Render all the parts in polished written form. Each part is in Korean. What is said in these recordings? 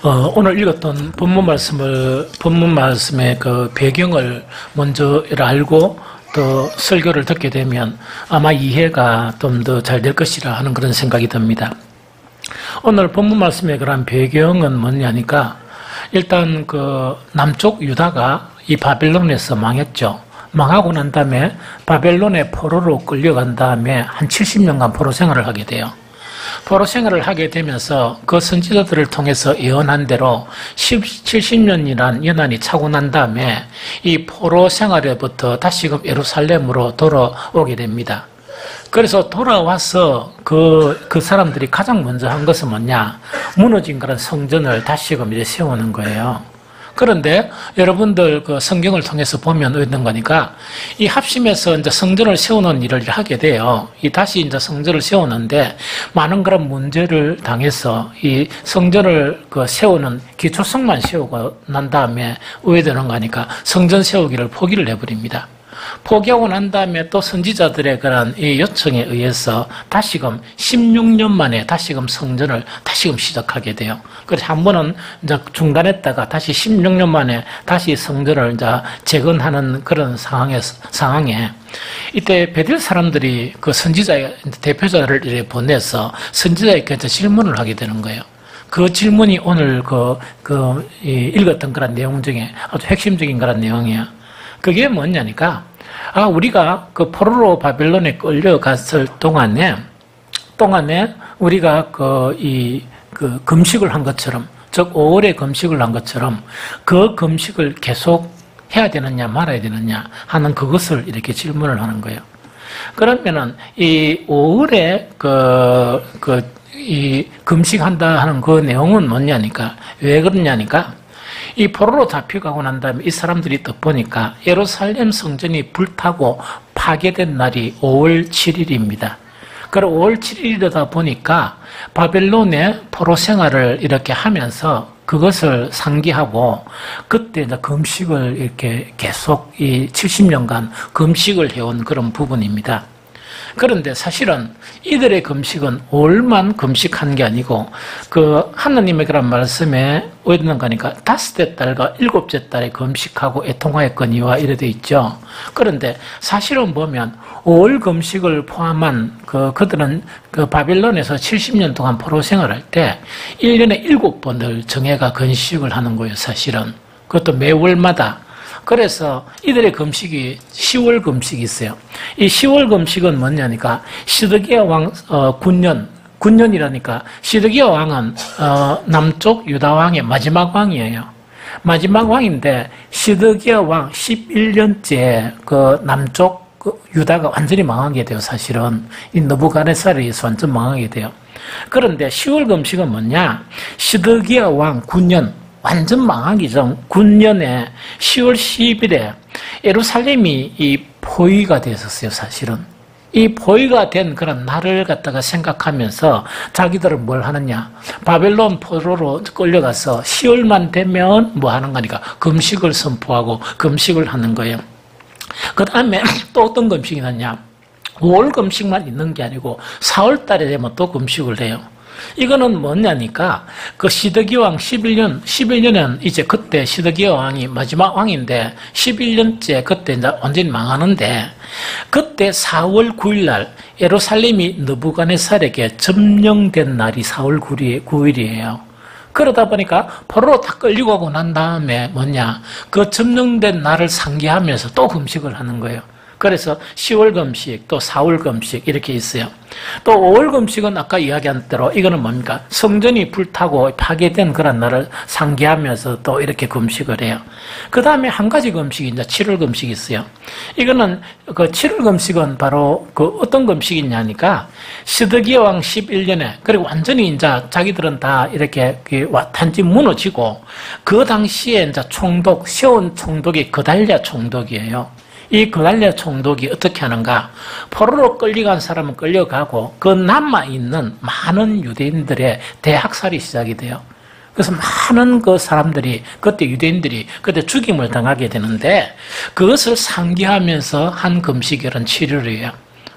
오늘 읽었던 본문 말씀의 그 배경을 먼저 알고 또 설교를 듣게 되면 아마 이해가 좀 더 잘 될 것이라 하는 그런 생각이 듭니다. 오늘 본문 말씀의 그런 배경은 뭐냐니까 일단 그 남쪽 유다가 이 바벨론에서 망했죠. 망하고 난 다음에 바벨론의 포로로 끌려간 다음에 한 70년간 포로 생활을 하게 돼요. 포로 생활을 하게 되면서 그 선지자들을 통해서 예언한 대로 70년이란 연한이 차고 난 다음에 이 포로 생활에부터 다시금 예루살렘으로 돌아오게 됩니다. 그래서 돌아와서 그 사람들이 가장 먼저 한 것은 뭐냐? 무너진 그런 성전을 다시금 이제 세우는 거예요. 그런데 여러분들 그 성경을 통해서 보면 어떤 거니까 이 합심해서 이제 성전을 세우는 일을 하게 돼요. 이 다시 이제 성전을 세우는데 많은 그런 문제를 당해서 이 성전을 그 세우는 기초성만 세우고 난 다음에 왜 되는 거니까 성전 세우기를 포기를 해버립니다. 포기하고 난 다음에 또 선지자들의 그런 이 요청에 의해서 다시금 16년 만에 다시금 성전을 다시금 시작하게 돼요. 그래서 한 번은 이제 중단했다가 다시 16년 만에 다시 성전을 이제 재건하는 그런 상황에 이때 베델 사람들이 그 선지자의 대표자를 이렇게 보내서 선지자에게 질문을 하게 되는 거예요. 그 질문이 오늘 읽었던 그런 내용 중에 아주 핵심적인 그런 내용이야. 그게 뭐냐니까, 우리가 그 포로로 바벨론에 끌려갔을 동안에 우리가 금식을 한 것처럼, 즉 5월에 금식을 한 것처럼 그 금식을 계속 해야 되느냐 말아야 되느냐 하는 그것을 이렇게 질문을 하는 거예요. 그러면은 이 5월에 이 금식한다 하는 그 내용은 뭐냐니까, 왜 그러냐니까, 이 포로로 잡혀가고 난 다음에 이 사람들이 또 보니까 예루살렘 성전이 불타고 파괴된 날이 5월 7일입니다. 그리고 5월 7일이다 보니까 바벨론의 포로 생활을 이렇게 하면서 그것을 상기하고 그때 이제 금식을 이렇게 계속 이 70년간 금식을 해온 그런 부분입니다. 그런데 사실은 이들의 금식은 5월만 금식한 게 아니고 하나님의 그런 말씀에 어디는 가니까 5째 달과 7째 달에 금식하고 애통하였거니와 이래 돼 있죠. 그런데 사실은 보면 5월 금식을 포함한 그들은 바벨론에서 70년 동안 포로 생활할 때 1년에 7번을 정예가 건식을 하는 거예요, 사실은. 그것도 매월마다. 그래서 이들의 금식이 10월 금식이 있어요. 이 10월 금식은 뭐냐니까 시드기야 왕 9년이라니까 시드기야 왕은 남쪽 유다 왕의 마지막 왕이에요. 마지막 왕인데 시드기야 왕 11년째 그 남쪽 유다가 완전히 망하게 돼요. 사실은 이 느부갓네살에 의해서 완전 망하게 돼요. 그런데 10월 금식은 뭐냐? 시드기야 왕 9년 완전 망하기 전 9년에 10월 10일에 예루살렘이 이 포위가 됐었어요, 사실은. 이 포위가 된 그런 날을 갖다가 생각하면서 자기들은 뭘 하느냐. 바벨론 포로로 끌려가서 10월만 되면 뭐 하는 거니까 금식을 선포하고 금식을 하는 거예요. 그 다음에 또 어떤 금식이 있느냐. 5월 금식만 있는 게 아니고 4월 달에 되면 또 금식을 해요. 이거는 뭐냐니까 시드기야 왕 11년은 이제 그때 시드기야 왕이 마지막 왕인데 11년째 그때 이제 완전히 망하는데 그때 4월 9일 날 예루살렘이 느부갓네살에게 점령된 날이 4월 9일이에요. 그러다 보니까 포로로 다 끌리고 가고 난 다음에 뭐냐, 그 점령된 날을 상기하면서 또 금식을 하는 거예요. 그래서 10월 금식, 또 4월 금식 이렇게 있어요. 또 5월 금식은 아까 이야기한 대로 이거는 뭡니까? 성전이 불타고 파괴된 그런 날을 상기하면서 또 이렇게 금식을 해요. 그 다음에 한 가지 금식이 이제 7월 금식이 있어요. 이거는 7월 금식은 바로 어떤 금식이냐니까 시드기야 왕 11년에 그리고 완전히 이제 자기들은 다 이렇게 완전히 무너지고 그 당시에 이제 세운 총독이 그달랴 총독이에요. 이 그달랴 총독이 어떻게 하는가? 포로로 끌려간 사람은 끌려가고 그 남아있는 많은 유대인들의 대학살이 시작이 돼요. 그래서 많은 그 사람들이 그때 유대인들이 그때 죽임을 당하게 되는데 그것을 상기하면서 한 금식일은 7일이에요.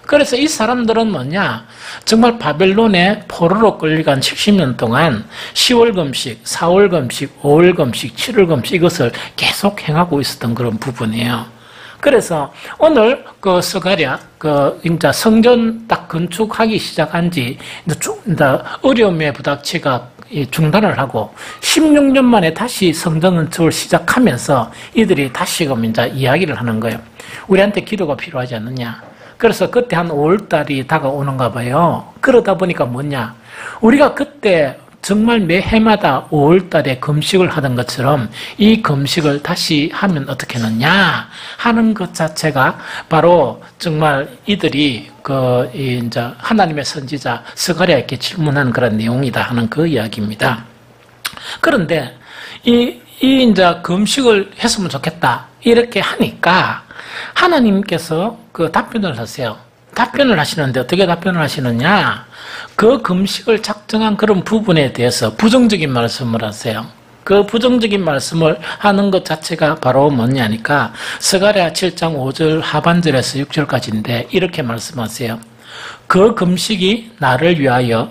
그래서 이 사람들은 뭐냐? 정말 바벨론의 포로로 끌려간 70년 동안 10월 금식, 4월 금식, 5월 금식, 7월 금식 이것을 계속 행하고 있었던 그런 부분이에요. 그래서 오늘 그 스가랴 이제 성전 딱 건축하기 시작한 지 이제 어려움에 부닥치가 중단을 하고 16년 만에 다시 성전 건축을 시작하면서 이들이 다시금 이제 이야기를 하는 거예요. 우리한테 기도가 필요하지 않느냐? 그래서 그때 한 5월달이 다가오는가 봐요. 그러다 보니까 뭐냐? 우리가 그때 정말 매 해마다 5월달에 금식을 하던 것처럼 이 금식을 다시 하면 어떻게 하느냐 하는 것 자체가 바로 정말 이들이 이제 하나님의 선지자 스가랴에게 질문한 그런 내용이다 하는 그 이야기입니다. 그런데 이 이제 금식을 했으면 좋겠다 이렇게 하니까 하나님께서 그 답변을 하세요. 답변을 하시는데 어떻게 답변을 하시느냐? 그 금식을 작정한 그런 부분에 대해서 부정적인 말씀을 하세요. 그 부정적인 말씀을 하는 것 자체가 바로 뭐냐니까 스가랴 7장 5절 하반절에서 6절까지인데 이렇게 말씀하세요. 그 금식이 나를 위하여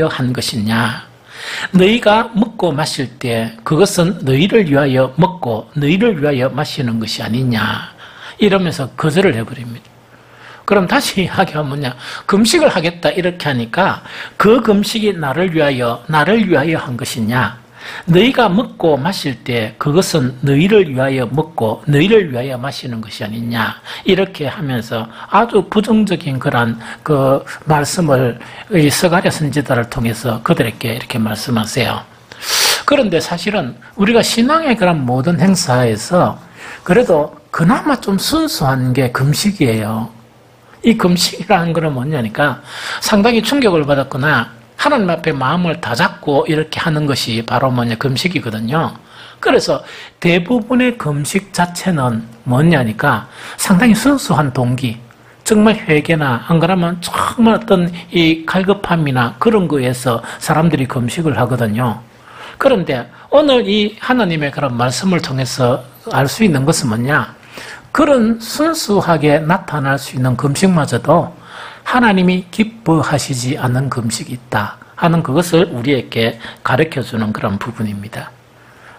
한 것이냐? 너희가 먹고 마실 때 그것은 너희를 위하여 먹고 너희를 위하여 마시는 것이 아니냐? 이러면서 거절을 해버립니다. 그럼 다시 이야기하면 뭐냐? 금식을 하겠다 이렇게 하니까 그 금식이 나를 위하여 한 것이냐? 너희가 먹고 마실 때 그것은 너희를 위하여 먹고 너희를 위하여 마시는 것이 아니냐? 이렇게 하면서 아주 부정적인 그런 그 말씀을 이 스가랴 선지자를 통해서 그들에게 이렇게 말씀하세요. 그런데 사실은 우리가 신앙의 그런 모든 행사에서 그래도 그나마 좀 순수한 게 금식이에요. 이 금식이라는 것은 뭐냐니까 상당히 충격을 받았거나 하나님 앞에 마음을 다잡고 이렇게 하는 것이 바로 금식이거든요. 그래서 대부분의 금식 자체는 뭐냐니까 상당히 순수한 동기, 정말 회개나 안 그러면 정말 어떤 이 갈급함이나 그런 거에서 사람들이 금식을 하거든요. 그런데 오늘 이 하나님의 그런 말씀을 통해서 알 수 있는 것은 뭐냐? 그런 순수하게 나타날 수 있는 금식마저도 하나님이 기뻐하시지 않는 금식이 있다 하는 그것을 우리에게 가르쳐주는 그런 부분입니다.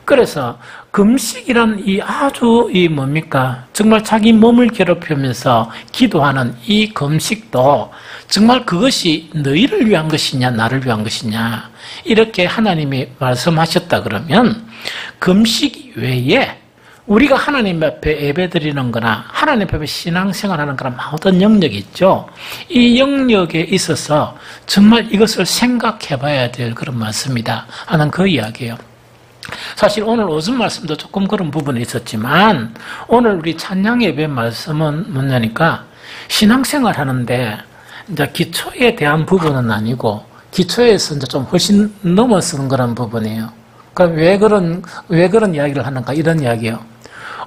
그래서 금식이란 이 아주 정말 자기 몸을 괴롭히면서 기도하는 이 금식도 정말 그것이 너희를 위한 것이냐 나를 위한 것이냐 이렇게 하나님이 말씀하셨다 그러면 금식 외에 우리가 하나님 앞에 예배드리는 거나 하나님 앞에 신앙생활하는 그런 모든 영역이 있죠. 이 영역에 있어서 정말 이것을 생각해 봐야 될 그런 말씀이다 하는 그 이야기예요. 사실 오늘 오전 말씀도 조금 그런 부분이 있었지만 오늘 우리 찬양 예배 말씀은 뭐냐니까 신앙생활 하는데 이제 기초에 대한 부분은 아니고 기초에서 이제 좀 훨씬 넘어서는 그런 부분이에요. 그럼 왜 그런 이야기를 하는가 이런 이야기예요.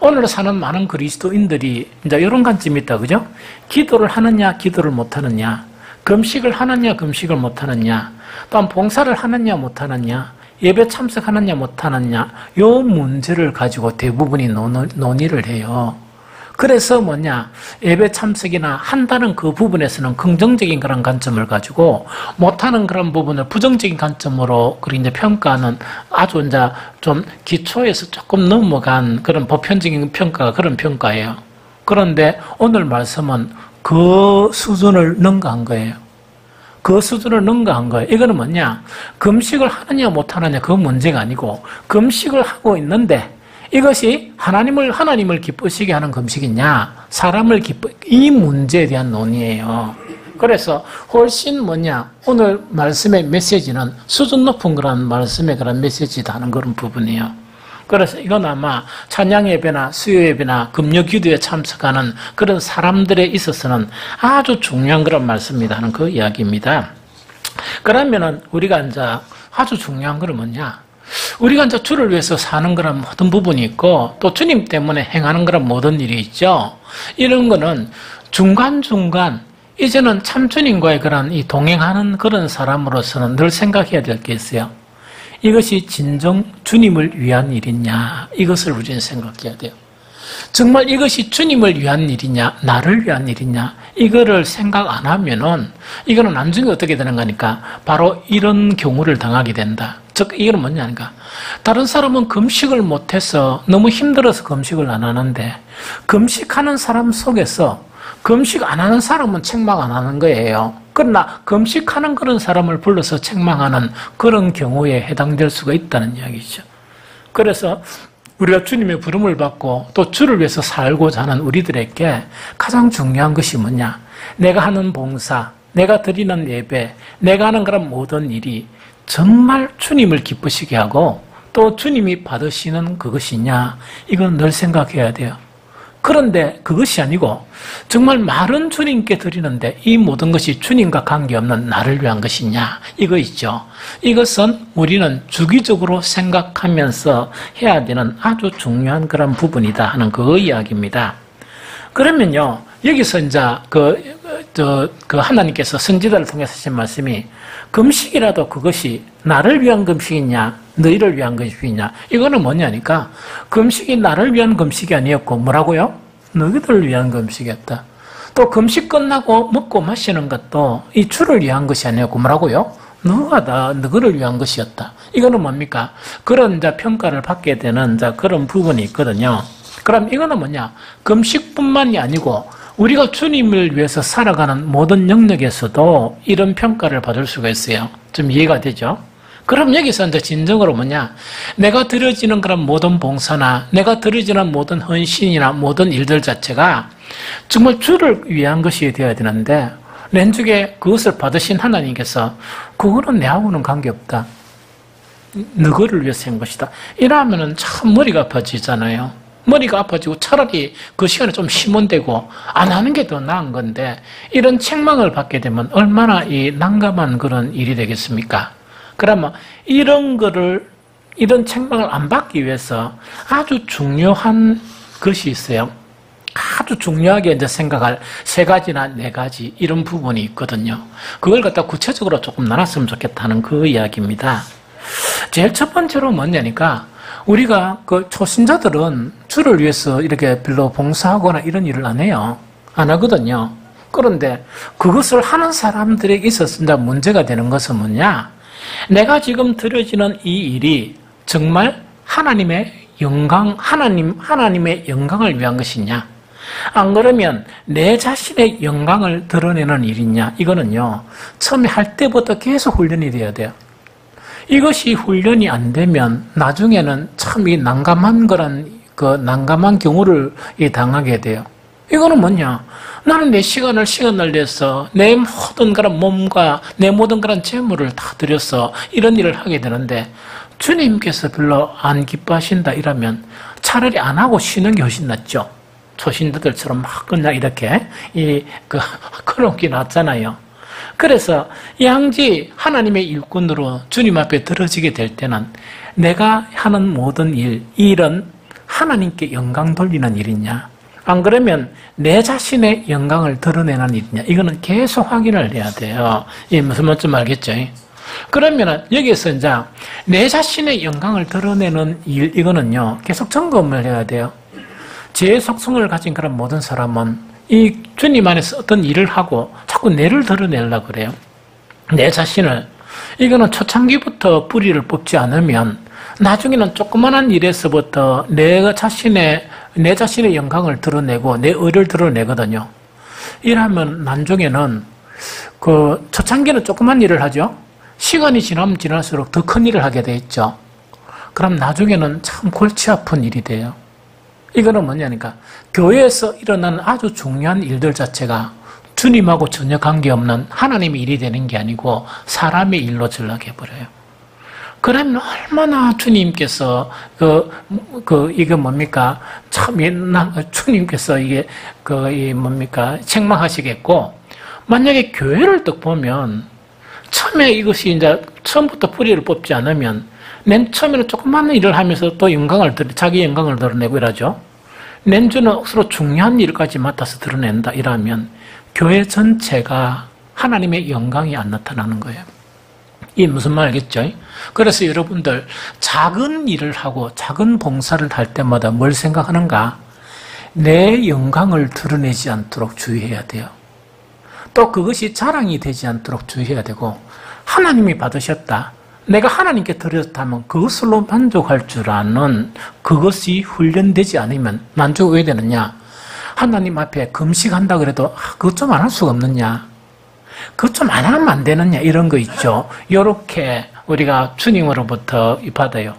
오늘 사는 많은 그리스도인들이 이제 이런 관점이 있다, 그죠? 기도를 하느냐, 기도를 못 하느냐, 금식을 하느냐, 금식을 못 하느냐, 또한 봉사를 하느냐, 못 하느냐, 예배 참석하느냐, 못 하느냐, 요 문제를 가지고 대부분이 논의를 해요. 그래서 예배 참석이나 한다는 그 부분에서는 긍정적인 그런 관점을 가지고 못하는 그런 부분을 부정적인 관점으로 이제 평가하는 아주 이제 좀 기초에서 조금 넘어간 그런 보편적인 평가가 그런 평가예요. 그런데 오늘 말씀은 그 수준을 능가한 거예요. 그 수준을 능가한 거예요. 이거는 금식을 하느냐 못 하느냐 그 문제가 아니고 금식을 하고 있는데 이것이 하나님을 기쁘시게 하는 금식이냐, 사람을 이 문제에 대한 논의예요. 그래서 훨씬 오늘 말씀의 메시지는 수준 높은 그런 말씀의 그런 메시지다 하는 그런 부분이에요. 그래서 이건 아마 찬양 예배나 수요 예배나 금요 기도에 참석하는 그런 사람들에 있어서는 아주 중요한 그런 말씀이다 하는 그 이야기입니다. 그러면은 우리가 이제 아주 중요한 건 우리가 이제 주를 위해서 사는 그런 모든 부분이 있고 또 주님 때문에 행하는 그런 모든 일이 있죠. 이런 거는 중간중간 이제는 참 주님과의 그런 이 동행하는 그런 사람으로서는 늘 생각해야 될 게 있어요. 이것이 진정 주님을 위한 일이냐 이것을 우리는 생각해야 돼요. 정말 이것이 주님을 위한 일이냐 나를 위한 일이냐 이거를 생각 안 하면은 이거는 나중에 어떻게 되는 거니까 바로 이런 경우를 당하게 된다. 즉 이거는 뭐냐니까 다른 사람은 금식을 못해서 너무 힘들어서 금식을 안 하는데 금식하는 사람 속에서 금식 안 하는 사람은 책망 안 하는 거예요. 그러나 금식하는 그런 사람을 불러서 책망하는 그런 경우에 해당될 수가 있다는 이야기죠. 그래서 우리가 주님의 부름을 받고 또 주를 위해서 살고자 하는 우리들에게 가장 중요한 것이 뭐냐? 내가 하는 봉사, 내가 드리는 예배, 내가 하는 그런 모든 일이 정말 주님을 기쁘시게 하고 또 주님이 받으시는 그것이냐? 이건 늘 생각해야 돼요. 그런데 그것이 아니고 정말 말은 주님께 드리는데 이 모든 것이 주님과 관계없는 나를 위한 것이냐? 이거 있죠. 이것은 우리는 주기적으로 생각하면서 해야 되는 아주 중요한 그런 부분이다 하는 그 이야기입니다. 그러면요, 여기서 이제 하나님께서 선지자를 통해서 하신 말씀이 금식이라도 그것이 나를 위한 금식이냐, 너희를 위한 금식이냐, 이거는 뭐냐니까 금식이 나를 위한 금식이 아니었고 뭐라고요? 너희들을 위한 금식이었다. 또 금식 끝나고 먹고 마시는 것도 이 주를 위한 것이 아니었고 뭐라고요? 너희를 위한 것이었다. 이거는 뭡니까? 그런 이제 평가를 받게 되는 이제 그런 부분이 있거든요. 그럼 이거는 뭐냐? 금식뿐만이 아니고 우리가 주님을 위해서 살아가는 모든 영역에서도 이런 평가를 받을 수가 있어요. 좀 이해가 되죠? 그럼 여기서 이제 진정으로 뭐냐? 내가 드려지는 그런 모든 봉사나 내가 드려지는 모든 헌신이나 모든 일들 자체가 정말 주를 위한 것이 되어야 되는데 렌죽에 그것을 받으신 하나님께서 그거는 내하고는 관계없다. 너희를 위해서 한 것이다. 이러면은 참 머리가 아파지잖아요. 머리가 아파지고 차라리 그 시간에 좀 심원되고 안 하는 게 더 나은 건데 이런 책망을 받게 되면 얼마나 이 난감한 그런 일이 되겠습니까? 그러면 이런 책망을 안 받기 위해서 아주 중요한 것이 있어요. 아주 중요하게 이제 생각할 3가지나 4가지 이런 부분이 있거든요. 그걸 갖다 구체적으로 조금 나눴으면 좋겠다는 그 이야기입니다. 제일 첫 번째로 뭐냐니까 우리가 그 초신자들은 주를 위해서 이렇게 별로 봉사하거나 이런 일을 안 해요. 안 하거든요. 그런데 그것을 하는 사람들에게 있어서 이제 문제가 되는 것은 뭐냐? 내가 지금 드려지는 이 일이 정말 하나님의 영광을 위한 것이냐? 안 그러면 내 자신의 영광을 드러내는 일이냐? 이거는요, 처음에 할 때부터 계속 훈련이 돼야 돼요. 이것이 훈련이 안 되면 나중에는 참 이 난감한 경우를 당하게 돼요. 이거는 뭐냐? 나는 내 시간을 내서 내 모든 그런 몸과 내 모든 그런 재물을 다 들여서 이런 일을 하게 되는데 주님께서 별로 안 기뻐하신다 이러면 차라리 안 하고 쉬는 게 훨씬 낫죠. 초신자들처럼 막 그냥 이렇게 그런 게 낫잖아요. 그래서 양지 하나님의 일꾼으로 주님 앞에 들어지게 될 때는 내가 하는 모든 일은 하나님께 영광 돌리는 일이냐? 안 그러면 내 자신의 영광을 드러내는 일이냐? 이거는 계속 확인을 해야 돼요. 무슨 말인지 알겠죠? 그러면 여기서 이제 내 자신의 영광을 드러내는 일, 이거는요, 계속 점검을 해야 돼요. 제 속성을 가진 그런 모든 사람은 이 주님 안에서 어떤 일을 하고 자꾸 내를 드러내려고 그래요. 내 자신을. 이거는 초창기부터 뿌리를 뽑지 않으면 나중에는 조그만한 일에서부터 내 자신의 영광을 드러내고 내 의를 드러내거든요. 이러면 나중에는 초창기는 조그만 일을 하죠. 시간이 지나면 지날수록 더 큰 일을 하게 돼 있죠. 그럼 나중에는 참 골치 아픈 일이 돼요. 이거는 뭐냐니까 교회에서 일어나는 아주 중요한 일들 자체가 주님하고 전혀 관계없는 하나님의 일이 되는 게 아니고 사람의 일로 전락해버려요. 그러면 얼마나 주님께서 이게 뭡니까? 참 주님께서 책망하시겠고, 만약에 교회를 딱 보면 처음에 이것이 이제 처음부터 뿌리를 뽑지 않으면 맨 처음에는 조그마한 일을 하면서 또 자기 영광을 드러내고 이러죠. 낸주는 억수로 중요한 일까지 맡아서 드러낸다 이러면 교회 전체가 하나님의 영광이 안 나타나는 거예요. 이게 무슨 말 알겠죠? 그래서 여러분들 작은 일을 하고 작은 봉사를 할 때마다 뭘 생각하는가? 내 영광을 드러내지 않도록 주의해야 돼요. 또 그것이 자랑이 되지 않도록 주의해야 되고, 하나님이 받으셨다, 내가 하나님께 드렸다면 그것으로 만족할 줄 아는 그것이 훈련되지 않으면 만족이 왜 되느냐? 하나님 앞에 금식한다 그래도 그것 좀 안 할 수가 없느냐? 그것 좀 안 하면 안 되느냐? 이런 거 있죠. 이렇게 우리가 주님으로부터 받아요.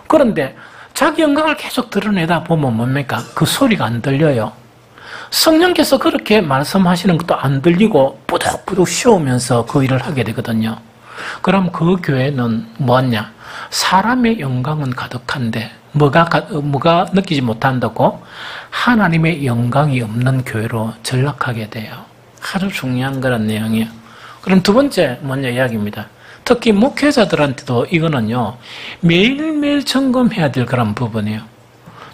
그런데 자기 영광을 계속 드러내다 보면 뭡니까? 그 소리가 안 들려요. 성령께서 그렇게 말씀하시는 것도 안 들리고 뿌덕뿌덕 쉬우면서 그 일을 하게 되거든요. 그럼 그 교회는 뭐냐? 사람의 영광은 가득한데 뭐가 느끼지 못한다고? 하나님의 영광이 없는 교회로 전락하게 돼요. 아주 중요한 그런 내용이에요. 그럼 두 번째 뭐냐 이야기입니다. 특히 목회자들한테도 이거는요, 매일매일 점검해야 될 그런 부분이에요.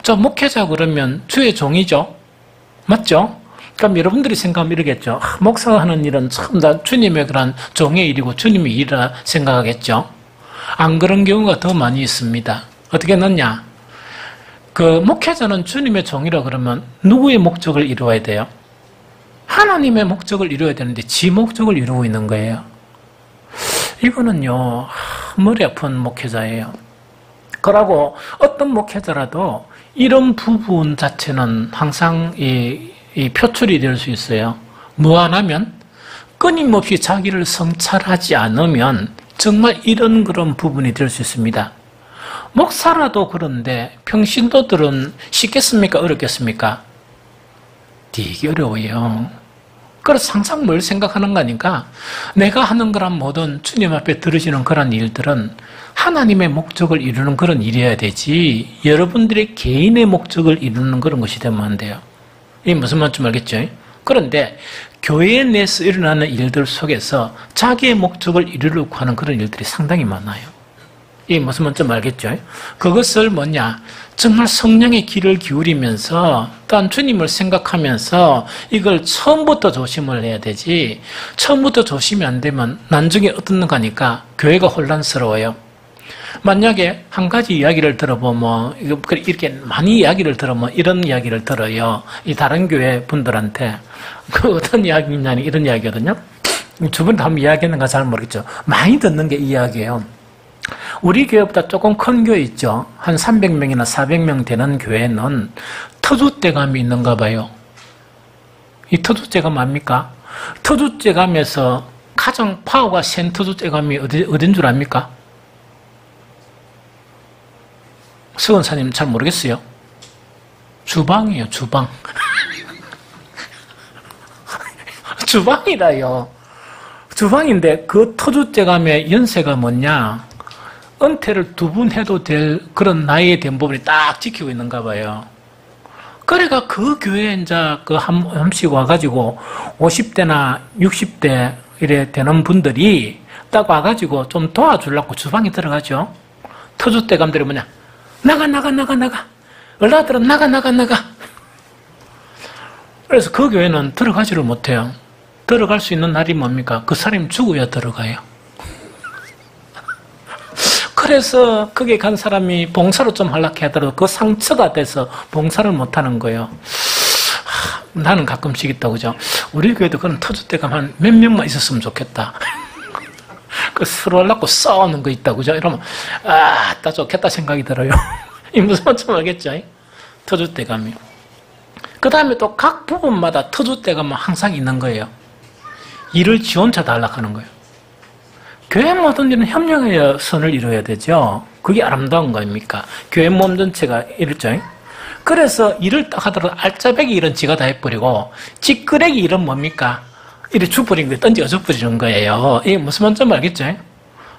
저 목회자 그러면 주의 종이죠? 맞죠? 그럼 여러분들이 생각하면 이러겠죠. 목사가 하는 일은 참 다 주님의 그런 종의 일이고 주님의 일이라 생각하겠죠. 안 그런 경우가 더 많이 있습니다. 어떻게 넣냐? 그 목회자는 주님의 종이라 그러면 누구의 목적을 이루어야 돼요? 하나님의 목적을 이루어야 되는데 지 목적을 이루고 있는 거예요. 이거는요, 머리 아픈 목회자예요. 그러고 어떤 목회자라도 이런 부분 자체는 항상 이 표출이 될 수 있어요. 무한하면, 끊임없이 자기를 성찰하지 않으면 정말 이런 그런 부분이 될 수 있습니다. 목사라도 그런데 평신도들은 쉽겠습니까? 어렵겠습니까? 되게 어려워요. 그래서 항상 뭘 생각하는 거니까 내가 하는 그런 모든 주님 앞에 들으시는 그런 일들은 하나님의 목적을 이루는 그런 일이어야 되지, 여러분들의 개인의 목적을 이루는 그런 것이 되면 안 돼요. 이게 무슨 말인지 알겠죠? 그런데 교회 내에서 일어나는 일들 속에서 자기의 목적을 이루려고 하는 그런 일들이 상당히 많아요. 이게 무슨 말인지 알겠죠? 그것을 뭐냐, 정말 성령의 귀를 기울이면서 또한 주님을 생각하면서 이걸 처음부터 조심을 해야 되지, 처음부터 조심이 안 되면 나중에 어떤 거니까 교회가 혼란스러워요. 만약에 한 가지 이야기를 들어보면, 이렇게 많이 이야기를 들으면 이런 이야기를 들어요. 이 다른 교회 분들한테. 그 어떤 이야기냐니 이런 이야기거든요. 두 분 다 한번 이야기했는가 잘 모르겠죠. 많이 듣는 게 이 이야기예요. 우리 교회보다 조금 큰 교회 있죠. 한 300명이나 400명 되는 교회는 터줏대감이 있는가 봐요. 이 터줏대감 뭡니까? 터줏대감에서 가장 파워가 센 터줏대감이 어딘 줄 압니까? 서원사님 잘 모르겠어요. 주방이에요, 주방. 주방이라요. 주방인데 그 터줏대감의 연세가 뭐냐? 은퇴를 2번 해도 될 그런 나이에 된 부분이 딱 지키고 있는가 봐요. 그러니까 그 교회에 이제 그 한 번씩 와가지고 50대나 60대 이래 되는 분들이 딱 와가지고 좀 도와주려고 주방에 들어가죠. 터줏대감들이 뭐냐? 나가. 얼라들은 나가. 그래서 그 교회는 들어가지를 못해요. 들어갈 수 있는 날이 뭡니까? 그 사람이 죽어야 들어가요. 그래서 거기에 간 사람이 봉사를 좀 하려고 하더라도 그 상처가 돼서 봉사를 못하는 거예요. 나는 가끔씩 있다, 그죠? 우리 교회도 그런 터줏대감 한 몇 명만 있었으면 좋겠다. 그 서로 하려고 싸우는 거 있다, 그죠? 이러면, 딱 좋겠다 생각이 들어요. 이 무슨 말인지 알겠죠? 터줏대감이요. 그 다음에 또 각 부분마다 터줏대감은 항상 있는 거예요. 일을 지 혼자 다 하려고 하는 거예요. 교회 모든 일은 협력의 선을 이루어야 되죠. 그게 아름다운 거입니까? 교회 몸 전체가 이렇죠. 그래서 일을 딱 하더라도 알짜배기 일은 지가 다 해버리고 찌끄레기 일은 뭡니까? 이렇게 주버린 거 던지가 주버리는 거예요. 이게 무슨 말인지 알겠죠?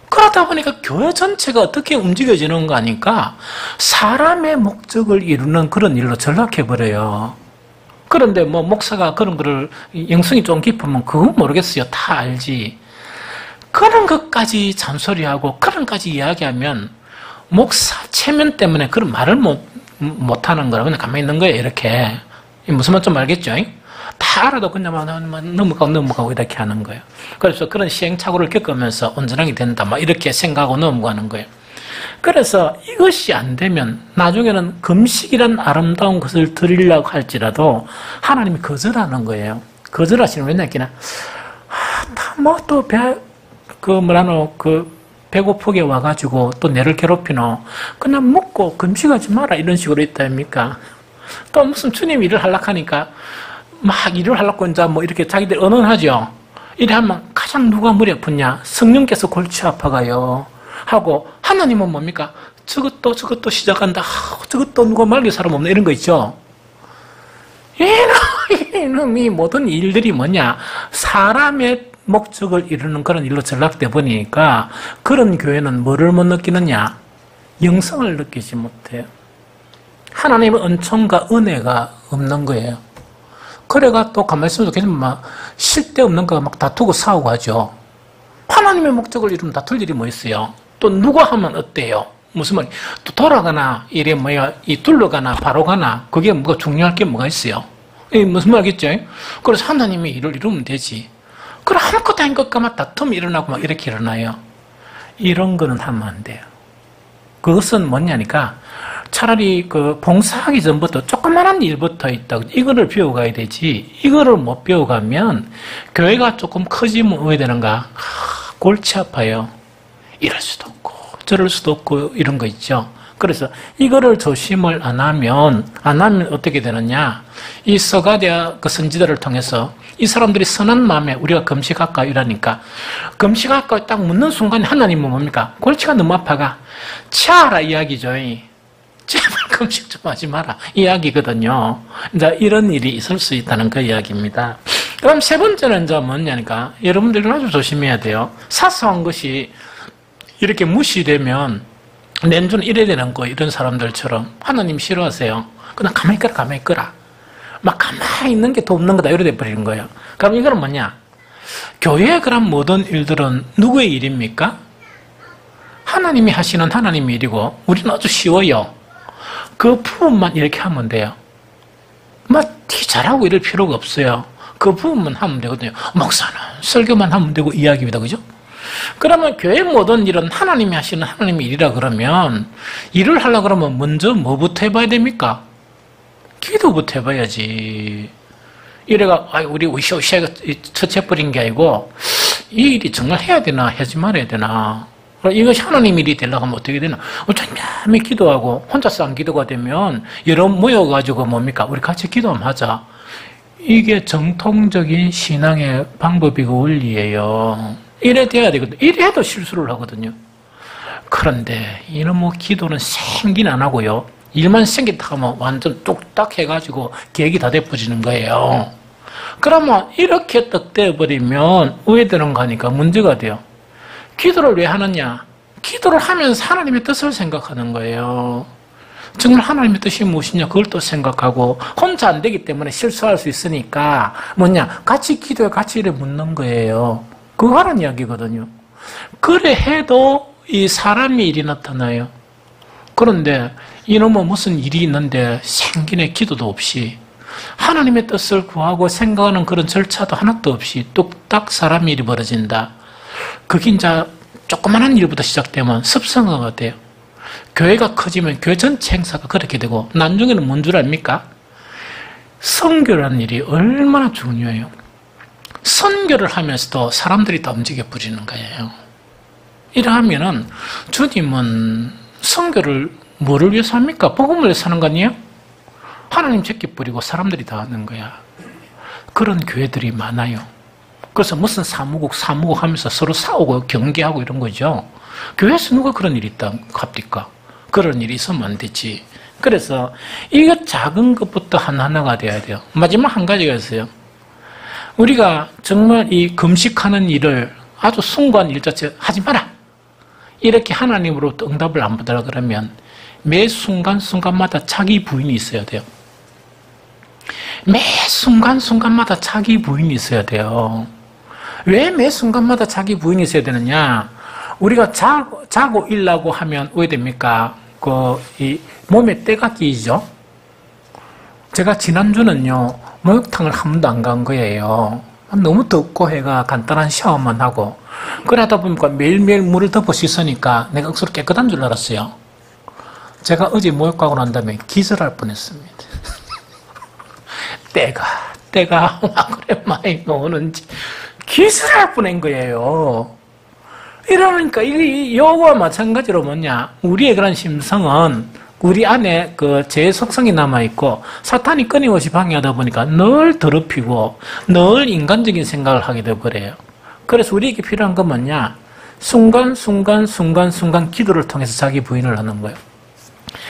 그러다 보니까 교회 전체가 어떻게 움직여지는 거 아니까 사람의 목적을 이루는 그런 일로 전락해버려요. 그런데 뭐 목사가 그런 거를 영성이 좀 깊으면 그건 모르겠어요. 다 알지. 그런 것까지 잔소리하고 그런 것까지 이야기하면 목사 체면 때문에 그런 말을 못하는 거라 그냥 가만히 있는 거예요. 이렇게. 무슨 말인지 알겠죠? 다 알아도 그냥 넘어가고 이렇게 하는 거예요. 그래서 그런 시행착오를 겪으면서 온전하게 된다 이렇게 생각하고 넘어가는 거예요. 그래서 이것이 안 되면 나중에는 금식이란 아름다운 것을 드리려고 할지라도 하나님이 거절하는 거예요. 거절하시는 왜 냐기나 또 배고프게 와가지고 또 내를 괴롭히노. 그냥 먹고 금식하지 마라. 이런 식으로 있다 아닙니까? 또 무슨 주님 일을 하려고 하니까 막 일을 하려고 이제 뭐 이렇게 자기들 언언하죠. 이래 하면 가장 누가 머리 아프냐? 성령께서 골치 아파가요. 하고 하나님은 뭡니까? 저것도 시작한다. 저것도 누가 말릴 사람 없나? 이런 거 있죠. 이놈이 모든 일들이 뭐냐? 사람의 목적을 이루는 그런 일로 전락돼 보니까 그런 교회는 뭐를 못 느끼느냐? 영성을 느끼지 못해요. 하나님의 은총과 은혜가 없는 거예요. 그래가 또 가만히 있으면 좋겠지만 막 쓸데없는 거 막 다투고 싸우고 하죠. 하나님의 목적을 이루면 다툴 일이 뭐 있어요? 또 누가 하면 어때요? 무슨 말이? 또 돌아가나 이래 뭐야? 이 둘러가나 바로 가나 그게 뭐가 중요할 게 뭐가 있어요? 이 무슨 말이겠죠? 그래서 하나님의 일을 이루면 되지. 그럼 아무것도 아닌 것 같으면 다툼이 일어나고 막 이렇게 일어나요. 이런 거는 하면 안 돼요. 그것은 뭐냐니까 차라리 그 봉사하기 전부터 조그만한 일부터 있다고 이거를 배워가야 되지. 이거를 못 배워가면 교회가 조금 커지면 왜 되는가? 골치 아파요. 이럴 수도 없고 저럴 수도 없고 이런 거 있죠. 그래서 이거를 조심을 안 하면 어떻게 되느냐? 이 서가랴 그 선지자를 통해서 이 사람들이 선한 마음에 우리가 금식할까 이러니까 금식할까 딱 묻는 순간에 하나님은 뭡니까? 골치가 너무 아파가 치아라 이야기죠. 제발 금식 좀 하지 마라 이야기거든요. 이제 이런 일이 있을 수 있다는 그 이야기입니다. 그럼 세 번째는 이제 뭐냐니까 여러분들은 아주 조심해야 돼요. 사소한 것이 이렇게 무시되면 낸주는 이래야 되는 거 이런 사람들처럼 하나님 싫어하세요. 그냥 가만히 있거라. 막 가만히 있는 게 더 없는 거다 이래 돼버리는 거예요. 그럼 이거는 뭐냐? 교회에 그런 모든 일들은 누구의 일입니까? 하나님이 하시는 하나님의 일이고 우리는 아주 쉬워요. 그 부분만 이렇게 하면 돼요. 막 잘하고 이럴 필요가 없어요. 그 부분만 하면 되거든요. 목사는 설교만 하면 되고 이야기입니다. 그죠? 그러면 교회 모든 일은 하나님이 하시는 하나님의 일이라 그러면 일을 하려고 그러면 먼저 뭐부터 해봐야 됩니까? 기도부터 해봐야지. 이래가 우리 으쌰으쌰 처치해버린 게 아니고 이 일이 정말 해야 되나 하지 말아야 되나 이것이 하나님 일이 되려고 하면 어떻게 되나 어쩌면 기도하고 혼자서 안 기도가 되면 여러 모여가지고 뭡니까? 우리 같이 기도하면 하자. 이게 정통적인 신앙의 방법이고 원리예요. 이래 돼야 되거든요. 이래 해도 실수를 하거든요. 그런데 이놈의 기도는 생긴 안 하고요. 일만 생겼다 하면 완전 뚝딱 해가지고 계획이 다 돼버리는 거예요. 그러면 이렇게 떡 떼어버리면 왜 되는 거니까 문제가 돼요. 기도를 왜 하느냐? 기도를 하면서 하나님의 뜻을 생각하는 거예요. 정말 하나님의 뜻이 무엇이냐 그걸 또 생각하고 혼자 안 되기 때문에 실수할 수 있으니까 뭐냐? 같이 기도해 같이 이래 묻는 거예요. 그거 하는 이야기거든요. 그래 해도 이 사람의 일이 나타나요. 그런데 이놈은 무슨 일이 있는데 생긴의 기도도 없이 하나님의 뜻을 구하고 생각하는 그런 절차도 하나도 없이 뚝딱 사람의 일이 벌어진다. 그게 이제 조그마한 일부터 시작되면 습성화가 돼요. 교회가 커지면 교회 전체 행사가 그렇게 되고 나중에는 뭔 줄 압니까? 선교라는 일이 얼마나 중요해요. 선교를 하면서도 사람들이 다 움직여 버리는 거예요. 이러하면은 주님은 선교를 뭐를 위해서 합니까? 복음을 위해서 하는 거 아니에요? 하나님 제껴버리고 사람들이 다 하는 거야. 그런 교회들이 많아요. 그래서 무슨 사무국 하면서 서로 싸우고 경계하고 이런 거죠. 교회에서 누가 그런 일이 있다 합니까? 그런 일이 있으면 안 되지. 그래서 이거 작은 것부터 하나하나가 돼야 돼요. 마지막 한 가지가 있어요. 우리가 정말 이 금식하는 일을 아주 숭고한 일 자체 하지 마라. 이렇게 하나님으로부터 응답을 안 받으라 그러면 매 순간순간마다 자기 부인이 있어야 돼요. 매 순간순간마다 자기 부인이 있어야 돼요. 왜 매 순간마다 자기 부인이 있어야 되느냐? 우리가 자고 일라고 하면 왜 됩니까? 이 몸에 때가 끼죠? 제가 지난주는요, 목욕탕을 한 번도 안 간 거예요. 너무 덥고 해가 간단한 샤워만 하고. 그러다 보니까 매일매일 물을 덮어 씻으니까 내가 억수로 깨끗한 줄 알았어요. 제가 어제 목욕 가고 난 다음에 기절할 뻔했습니다. 때가 막 오랜만에 오는지 기절할 뻔한 거예요. 이러니까 요거와 마찬가지로 뭐냐, 우리의 그런 심성은 우리 안에 그 제 속성이 남아있고 사탄이 끊임없이 방해하다 보니까 늘 더럽히고 늘 인간적인 생각을 하게 되어버려요. 그래서 우리에게 필요한 건 뭐냐, 순간순간 기도를 통해서 자기 부인을 하는 거예요.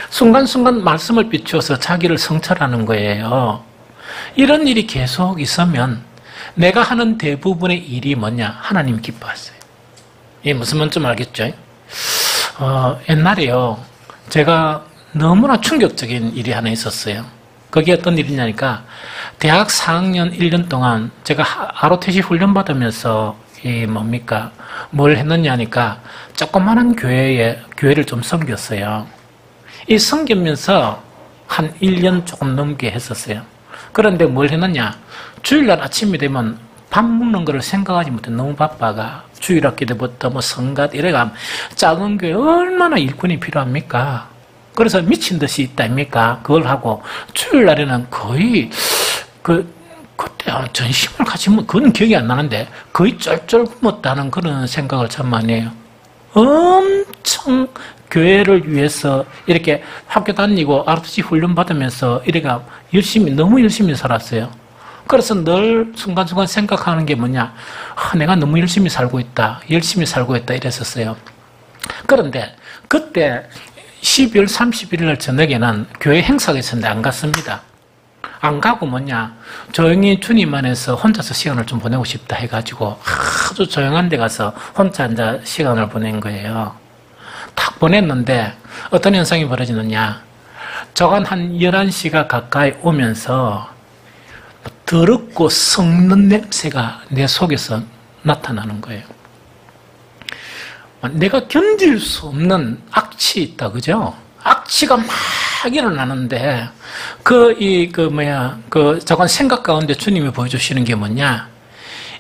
순간순간 말씀을 비추어서 자기를 성찰하는 거예요. 이런 일이 계속 있으면 내가 하는 대부분의 일이 뭐냐, 하나님 기뻐하세요. 이게 무슨 말인지 좀 알겠죠? 옛날에요, 제가 너무나 충격적인 일이 하나 있었어요. 그게 어떤 일이냐니까, 대학 4학년 1년 동안 제가 ROTC 훈련 받으면서 뭘 했느냐니까, 조그마한 교회를 좀 섬겼어요. 이 섬기면서 한 1년 조금 넘게 했었어요. 그런데 뭘 했느냐, 주일날 아침이 되면 밥 먹는 거를 생각하지 못해 너무 바빠가, 주일학기 때부터 성갓 이래가 작은 교회 얼마나 일꾼이 필요합니까? 그래서 미친 듯이 있다입니까? 그걸 하고 주일날에는 거의 그때 전심을 가지면 그건 기억이 안 나는데 거의 쩔쩔 굶었다는 그런 생각을 참 많이 해요. 엄청 교회를 위해서 이렇게 학교 다니고 ROTC 훈련 받으면서 이래가 너무 열심히 살았어요. 그래서 늘 순간순간 생각하는 게 뭐냐, 내가 너무 열심히 살고 있다 이랬었어요. 그런데 그때 12월 31일 날 저녁에는 교회 행사가 있었는데 안 갔습니다. 안 가고 뭐냐, 조용히 주님 안에서 혼자서 시간을 좀 보내고 싶다 해가지고 아주 조용한 데 가서 혼자 앉아 시간을 보낸 거예요. 딱 보냈는데 어떤 현상이 벌어지느냐, 저간 한 11시가 가까이 오면서 더럽고 썩는 냄새가 내 속에서 나타나는 거예요. 내가 견딜 수 없는 악취 있다, 그죠? 악취가 막 일어나는데, 저건 생각 가운데 주님이 보여주시는 게 뭐냐?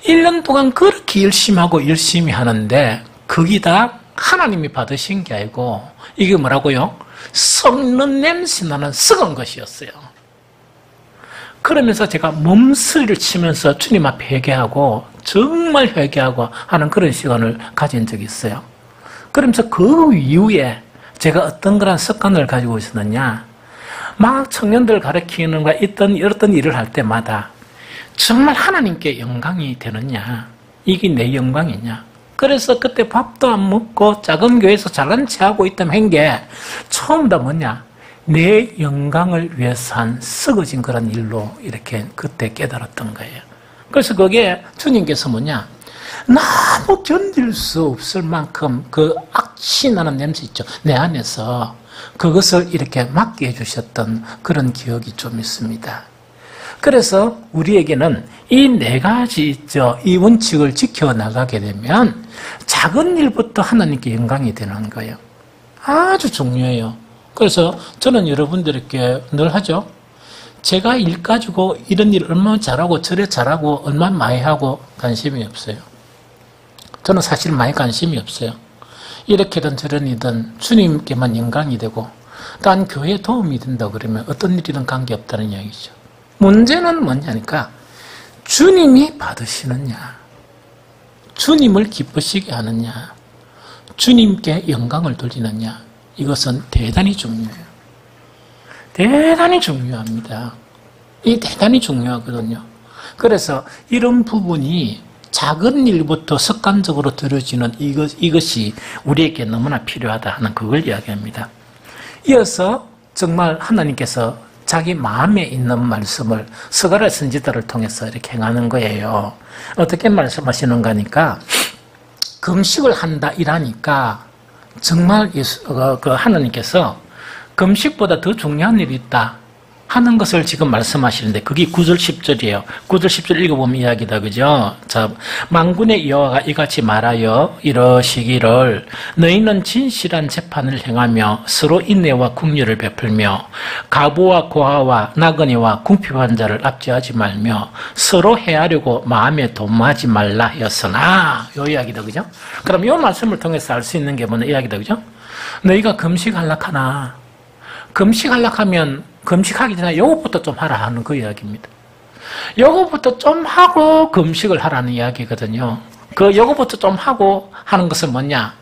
1년 동안 그렇게 열심히 하고 열심히 하는데, 거기다 하나님이 받으신 게 아니고, 이게 뭐라고요? 썩는 냄새 나는 썩은 것이었어요. 그러면서 제가 몸서리를 치면서 주님 앞에 회개하고, 정말 회개하고 하는 그런 시간을 가진 적이 있어요. 그러면서 그 이후에 제가 어떤 그런 습관을 가지고 있었느냐, 막 청년들 가르치는 거야, 어떤 일을 할 때마다 정말 하나님께 영광이 되느냐, 이게 내 영광이냐. 그래서 그때 밥도 안 먹고 작은 교회에서 잘난 체 하고 있다면 한 게 처음 다 뭐냐, 내 영광을 위해서 한 썩어진 그런 일로 이렇게 그때 깨달았던 거예요. 그래서 그게 주님께서 뭐냐, 너무 견딜 수 없을 만큼 그 악취 나는 냄새 있죠, 내 안에서. 그것을 이렇게 맡게 해주셨던 그런 기억이 좀 있습니다. 그래서 우리에게는 이 4가지 있죠, 이 원칙을 지켜나가게 되면 작은 일부터 하나님께 영광이 되는 거예요. 아주 중요해요. 그래서 저는 여러분들에게 늘 하죠. 제가 일 가지고 이런 일 얼마나 잘하고 저래 잘하고 얼마나 많이 하고 관심이 없어요. 저는 사실 많이 관심이 없어요. 이렇게든 저런이든 주님께만 영광이 되고 단 교회에 도움이 된다 그러면 어떤 일이든 관계없다는 이야기죠. 문제는 뭐냐니까 주님이 받으시느냐, 주님을 기쁘시게 하느냐, 주님께 영광을 돌리느냐, 이것은 대단히 중요해요. 대단히 중요합니다. 이 대단히 중요하거든요. 그래서 이런 부분이 작은 일부터 습관적으로 들어지는 이것이 우리에게 너무나 필요하다 하는 그걸 이야기합니다. 이어서 정말 하나님께서 자기 마음에 있는 말씀을 스가랴 선지자를 통해서 이렇게 행하는 거예요. 어떻게 말씀하시는가 하니까 금식을 한다 이라니까 정말 하나님께서 금식보다 더 중요한 일이 있다 하는 것을 지금 말씀하시는데 그게 9절 10절이에요. 9절 10절 읽어보면 이야기다, 그죠? 자, 만군의 여호와가 이같이 말하여 이러시기를 너희는 진실한 재판을 행하며 서로 인내와 긍휼을 베풀며 가부와 고아와 나그네와 궁핍한 자를 압제하지 말며 서로 해하려고 마음에 도모하지 말라 하였으나, 요 이야기다, 그죠? 그럼 요 말씀을 통해서 알 수 있는 게 뭐냐 이야기다, 그죠? 너희가 금식하려고 하나, 금식하려고 하면 금식하기 전에 요것부터 좀 하라 하는 그 이야기입니다. 요거부터 좀 하고 금식을 하라는 이야기거든요. 그 요거부터 좀 하고 하는 것은 뭐냐?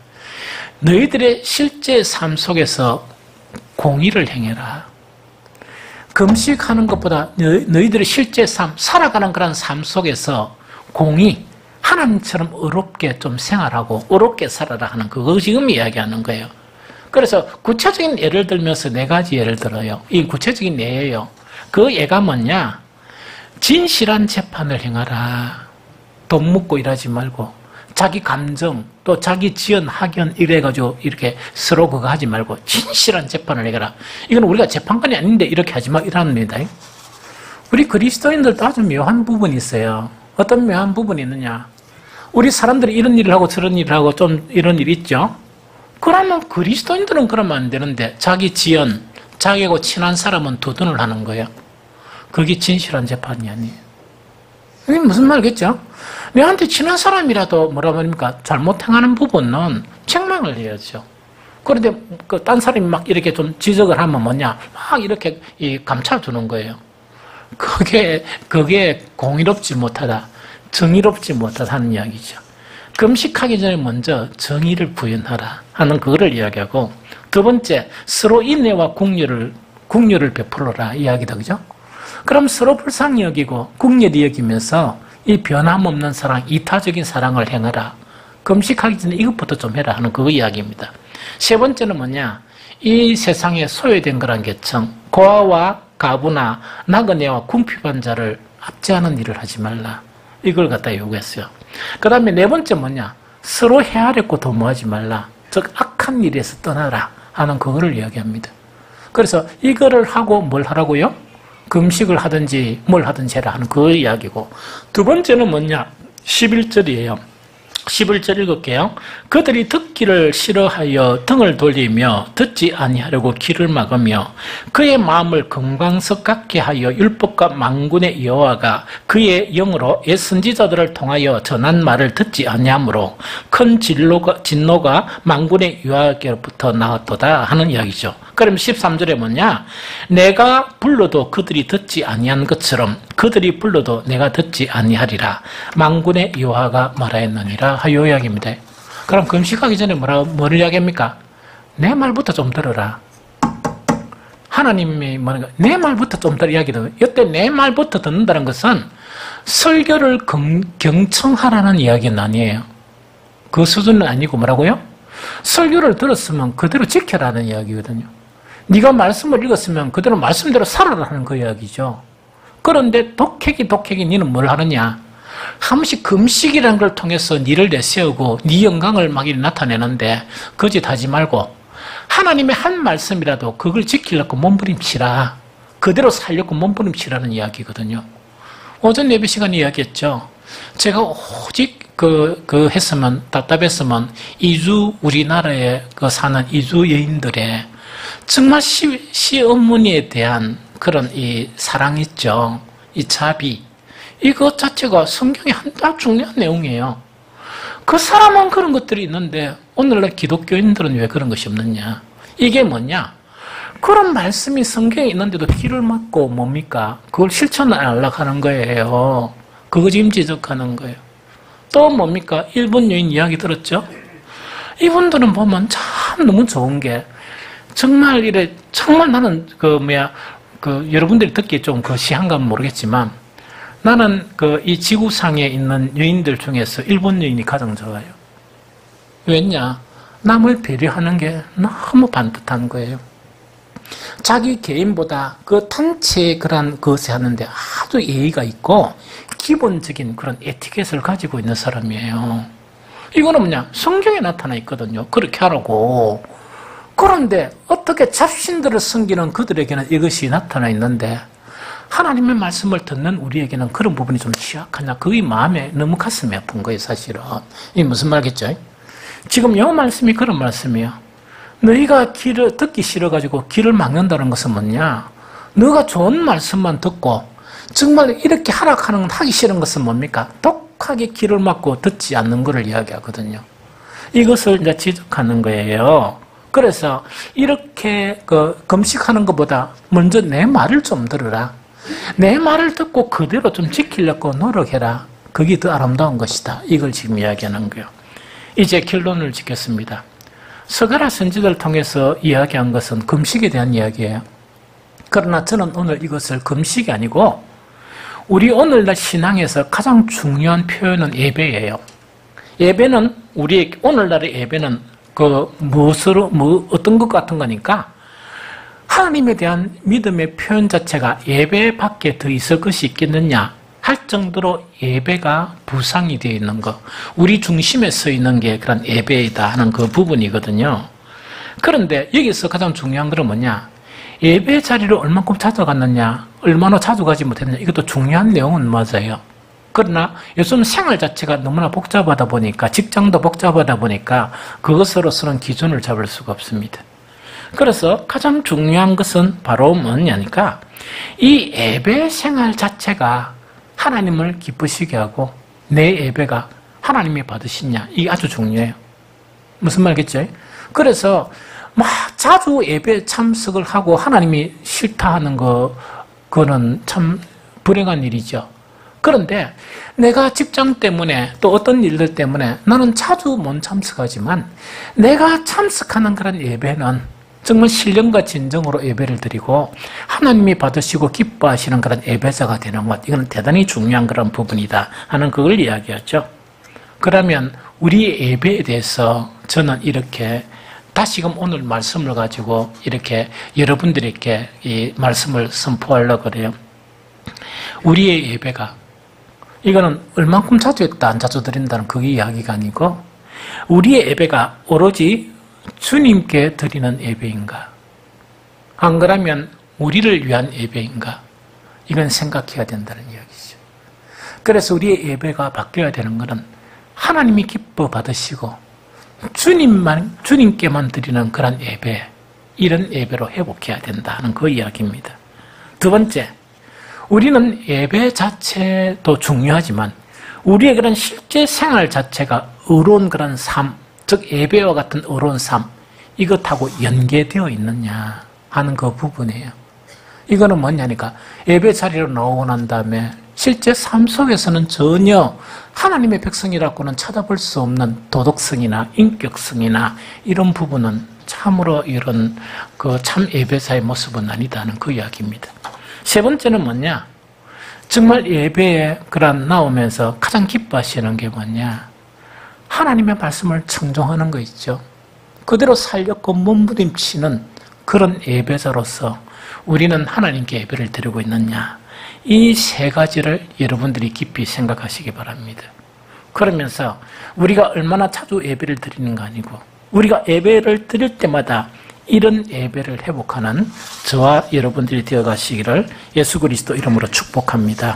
너희들의 실제 삶 속에서 공의를 행해라. 금식하는 것보다 너희들의 실제 삶, 살아가는 그런 삶 속에서 공의, 하나님처럼 의롭게 좀 생활하고 의롭게 살아라 하는 그거 지금 이야기하는 거예요. 그래서 구체적인 예를 들면서 네 가지 예를 들어요. 이 구체적인 예예요. 그 예가 뭐냐? 진실한 재판을 행하라. 돈 묻고 일하지 말고 자기 감정 또 자기 지연 학연 이래가지고 이렇게 서로 그거 하지 말고 진실한 재판을 해라. 이건 우리가 재판관이 아닌데 이렇게 하지 마 이랍니다. 우리 그리스도인들도 아주 묘한 부분이 있어요. 어떤 묘한 부분이 있느냐? 우리 사람들이 이런 일을 하고 저런 일을 하고 좀 이런 일이 있죠. 그러면 그리스도인들은 그러면 안 되는데 자기 지연, 자기하고 친한 사람은 두둔을 하는 거예요. 그게 진실한 재판이 아니에요. 이게 무슨 말이겠죠? 내한테 친한 사람이라도 뭐라 말입니까? 잘못 행하는 부분은 책망을 해야죠. 그런데 그 딴 사람이 막 이렇게 좀 지적을 하면 뭐냐? 막 이렇게 감춰두는 거예요. 그게 공의롭지 못하다, 정의롭지 못하다는 이야기죠. 금식하기 전에 먼저 정의를 부연하라 하는 그거를 이야기하고, 두 번째, 서로 인내와 궁휼을 베풀어라 이야기다, 그죠? 그럼 서로 불쌍히 여기고 궁렬히 여기면서 이 변함없는 사랑, 이타적인 사랑을 행하라. 금식하기 전에 이것부터 좀 해라 하는 그 이야기입니다. 세 번째는 뭐냐? 이 세상에 소외된 거란 계층, 고아와 가부나 나그네와 궁핍한 자를 압제하는 일을 하지 말라. 이걸 갖다 요구했어요. 그 다음에 네 번째 뭐냐? 서로 헤아렸고 도모하지 말라. 즉 악한 일에서 떠나라 하는 그거를 이야기합니다. 그래서 이거를 하고 뭘 하라고요? 금식을 하든지 뭘 하든지 해라 하는 그 이야기고, 두 번째는 뭐냐? 11절이에요. 11절 읽을게요. 그들이 듣기를 싫어하여 등을 돌리며 듣지 아니하려고 귀를 막으며 그의 마음을 금광석 같게 하여 율법과 만군의 여호와가 그의 영으로 옛 선지자들을 통하여 전한 말을 듣지 아니하므로 큰 진노가 만군의 여호와께로부터 나왔도다 하는 이야기죠. 그럼 13절에 뭐냐? 내가 불러도 그들이 듣지 아니한 것처럼 그들이 불러도 내가 듣지 아니하리라. 만군의 여호와가 말하였느니라 하요 이야기입니다. 그럼 금식하기 전에 뭐를 이야기합니까? 내 말부터 좀 들어라. 하나님이 뭐냐? 내 말부터 좀 들어 이야기도. 이때 내 말부터 듣는다는 것은 설교를 경청하라는 이야기는 아니에요. 그 수준은 아니고 뭐라고요? 설교를 들었으면 그대로 지켜라는 이야기거든요. 네가 말씀을 읽었으면 그대로 말씀대로 살아라 하는 그 이야기죠. 그런데 독해기 니는 뭘 하느냐? 한 번씩 금식이라는 걸 통해서 니를 내세우고 네 영광을 막 나타내는데 거짓하지 말고 하나님의 한 말씀이라도 그걸 지키려고 몸부림치라. 그대로 살려고 몸부림치라는 이야기거든요. 오전 예배 시간에 이야기했죠. 제가 오직 했으면, 답답했으면 우리나라에 사는 이주 여인들의 정말 시어머니에 대한 그런 이 사랑 있죠. 이 자비. 이것 자체가 성경에 딱 중요한 내용이에요. 그 사람은 그런 것들이 있는데 오늘날 기독교인들은 왜 그런 것이 없느냐? 이게 뭐냐? 그런 말씀이 성경에 있는데도 귀를 막고 뭡니까? 그걸 실천을 안 하려고 하는 거예요. 그거 지금 지적하는 거예요. 또 뭡니까? 일본 여인 이야기 들었죠? 이분들은 보면 참 너무 좋은 게 정말 나는 여러분들이 듣기에 좀 시한가면 모르겠지만 나는 이 지구상에 있는 여인들 중에서 일본 여인이 가장 좋아요. 왜냐? 남을 배려하는 게 너무 반듯한 거예요. 자기 개인보다 그 단체의 그런 것에 하는데 아주 예의가 있고 기본적인 그런 에티켓을 가지고 있는 사람이에요. 이거는 뭐냐? 성경에 나타나 있거든요. 그렇게 하라고. 그런데 어떻게 잡신들을 섬기는 그들에게는 이것이 나타나 있는데 하나님의 말씀을 듣는 우리에게는 그런 부분이 좀 취약하냐? 그게 마음에 너무 가슴이 아픈 거예요, 사실은. 이게 무슨 말겠죠? 지금 이 말씀이 그런 말씀이에요. 너희가 귀를 듣기 싫어가지고 귀를 막는다는 것은 뭐냐? 너가 좋은 말씀만 듣고 정말 이렇게 하락하는 건 하기 싫은 것은 뭡니까? 독하게 귀를 막고 듣지 않는 것을 이야기하거든요. 이것을 이제 지적하는 거예요. 그래서 이렇게 금식하는 것보다 먼저 내 말을 좀 들으라. 내 말을 듣고 그대로 좀 지키려고 노력해라. 그게 더 아름다운 것이다. 이걸 지금 이야기하는 거예요. 이제 결론을 짓겠습니다. 서가라 선지자를 통해서 이야기한 것은 금식에 대한 이야기예요. 그러나 저는 오늘 이것을 금식이 아니고 우리 오늘날 신앙에서 가장 중요한 표현은 예배예요. 예배는 우리 오늘날의 예배는 어떤 것 같은 거니까 하나님에 대한 믿음의 표현 자체가 예배밖에 더 있을 것이 있겠느냐 할 정도로 예배가 부상이 되어 있는 것, 우리 중심에 서 있는 게 그런 예배이다 하는 그 부분이거든요. 그런데 여기서 가장 중요한 건 뭐냐? 예배 자리를 얼만큼 찾아갔느냐, 얼마나 자주 가지 못했느냐, 이것도 중요한 내용은 맞아요. 그러나 요즘 생활 자체가 너무나 복잡하다 보니까, 직장도 복잡하다 보니까 그것으로서는 기준을 잡을 수가 없습니다. 그래서 가장 중요한 것은 바로 뭐냐니까 이 예배 생활 자체가 하나님을 기쁘시게 하고 내 예배가 하나님이 받으시냐, 이게 아주 중요해요. 무슨 말겠죠? 그래서 막 자주 예배 참석을 하고 하나님이 싫다 하는 그거는 참 불행한 일이죠. 그런데 내가 직장 때문에 또 어떤 일들 때문에 나는 자주 못 참석하지만 내가 참석하는 그런 예배는 정말 신령과 진정으로 예배를 드리고 하나님이 받으시고 기뻐하시는 그런 예배자가 되는 것, 이건 대단히 중요한 그런 부분이다 하는 그걸 이야기하죠. 그러면 우리의 예배에 대해서 저는 이렇게 다시금 오늘 말씀을 가지고 이렇게 여러분들에게 이 말씀을 선포하려고 그래요. 우리의 예배가 이거는 얼만큼 자주 했다 안 자주 드린다는 그게 이야기가 아니고 우리의 예배가 오로지 주님께 드리는 예배인가, 안 그러면 우리를 위한 예배인가, 이건 생각해야 된다는 이야기죠. 그래서 우리의 예배가 바뀌어야 되는 것은 하나님이 기뻐 받으시고 주님께만 드리는 그런 예배, 이런 예배로 회복해야 된다는 그 이야기입니다. 두 번째, 우리는 예배 자체도 중요하지만 우리의 그런 실제 생활 자체가 의로운 그런 삶, 즉 예배와 같은 의로운 삶, 이것하고 연계되어 있느냐 하는 그 부분이에요. 이거는 뭐냐니까 예배 자리로 나오고 난 다음에 실제 삶 속에서는 전혀 하나님의 백성이라고는 찾아볼 수 없는 도덕성이나 인격성이나 이런 부분은 참으로 이런 그 참 예배자의 모습은 아니다는 그 이야기입니다. 세 번째는 뭐냐? 정말 예배에 그런 나오면서 가장 기뻐하시는 게 뭐냐? 하나님의 말씀을 청종하는 거 있죠. 그대로 살렸고 몸부림치는 그런 예배자로서 우리는 하나님께 예배를 드리고 있느냐, 이 세 가지를 여러분들이 깊이 생각하시기 바랍니다. 그러면서 우리가 얼마나 자주 예배를 드리는가 아니고 우리가 예배를 드릴 때마다 이런 예배를 회복하는 저와 여러분들이 되어가시기를 예수 그리스도 이름으로 축복합니다.